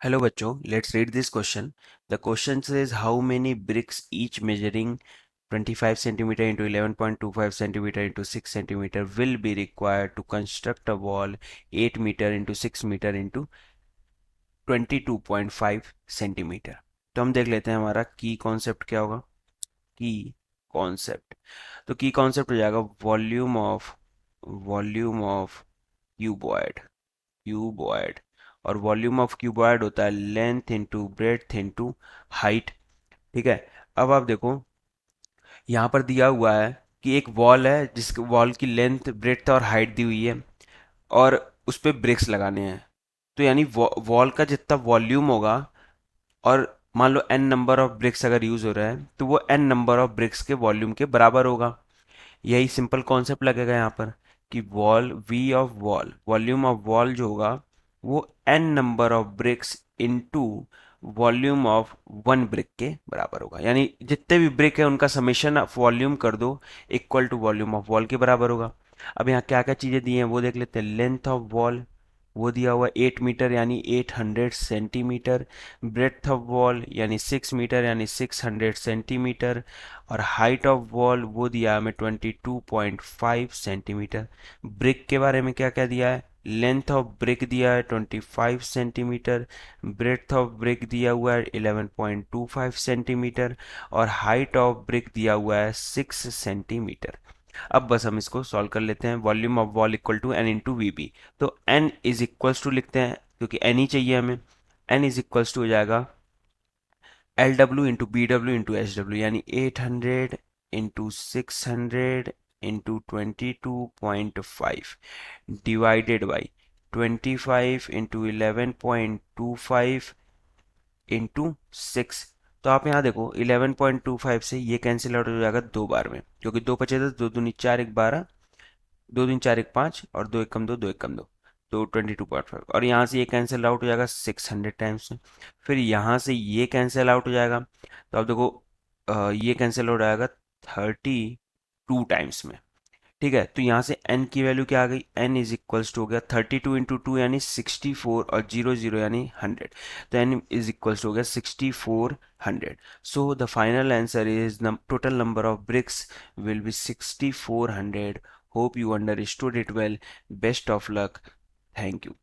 Hello bachcho, let's read this question. The question says how many bricks each measuring 25 centimeter into 11.25 centimeter into 6 centimeter will be required to construct a wall 8 meter into 6 meter into 22.5 centimeter. तो हम देख लेते हैं हमारा की concept क्या होगा. की कॉन्सेप्ट, तो की कॉन्सेप्ट हो जाएगा वॉल्यूम ऑफ क्यूबॉइड. क्यूबॉइड और वॉल्यूम ऑफ क्यूबॉइड होता है length into breadth into height. ठीक है. अब आप देखो, यहाँ पर दिया हुआ है कि एक वॉल है जिस वॉल की लेंथ ब्रेड्थ और हाइट दी हुई है और उस पे ब्रिक्स लगाने हैं. तो यानी वॉल का जितना वॉल्यूम होगा और मान लो एन नंबर ऑफ ब्रिक्स अगर यूज हो रहा है तो वो एन नंबर ऑफ ब्रिक्स के वॉल्यूम के बराबर होगा. यही सिंपल कॉन्सेप्ट लगेगा यहाँ पर कि वॉल वॉल्यूम ऑफ वॉल जो होगा वो N number of bricks into volume of one brick के बराबर होगा. यानी जितने भी ब्रिक है उनका समेशन ऑफ वॉल्यूम कर दो equal to volume of wall के बराबर होगा. अब यहाँ क्या क्या चीज़ें दी हैं वो देख लेते हैं. लेंथ ऑफ वॉल वो दिया हुआ 8 मीटर यानी 800 सेंटीमीटर. ब्रेड्थ ऑफ वॉल यानी 6 मीटर यानी 600 सेंटीमीटर. और हाइट ऑफ वॉल वो दिया हमें 22.5 सेंटीमीटर. ब्रिक के बारे में क्या क्या दिया है. लेंथ ऑफ ब्रिक दिया है 25 सेंटीमीटर. ब्रेड्थ ऑफ ब्रिक दिया हुआ है 11.25 सेंटीमीटर. और हाइट ऑफ ब्रिक दिया हुआ है 6 सेंटीमीटर. अब बस हम इसको सॉल्व कर लेते हैं. Volume of wall equal to N into V B. तो एन इज इक्वल्स टू लिखते हैं क्योंकि एन ही चाहिए हमें. एन इज इक्वल्स टू हो जाएगा L W into B W into H W यानी 800 into 600 into 22.5 divided by 25 into 11.25 into 6. तो आप यहाँ देखो 11.25 से ये कैंसिल आउट हो जाएगा दो बार में क्योंकि दो पचे 10, दो दूनी चार एक 12, दो तीन चार एक 5 और दो एक कम दो, दो एक कम दो, तो 22.5. और यहाँ से ये कैंसिल आउट हो जाएगा 600 टाइम्स में. फिर यहाँ से ये कैंसिल आउट हो जाएगा. तो आप देखो ये कैंसिल आउट आएगा 32 टाइम्स में. ठीक है. तो यहाँ से n की वैल्यू क्या आ गई. n इज इक्वल्स टू हो गया 32 इंटू टू यानी 64 और 00 यानी 100. तो n इज इक्वल्स टू हो गया 6400. So the final answer is total number of BRICS will be 6400. Hope you understood it well. Best of luck. Thank you.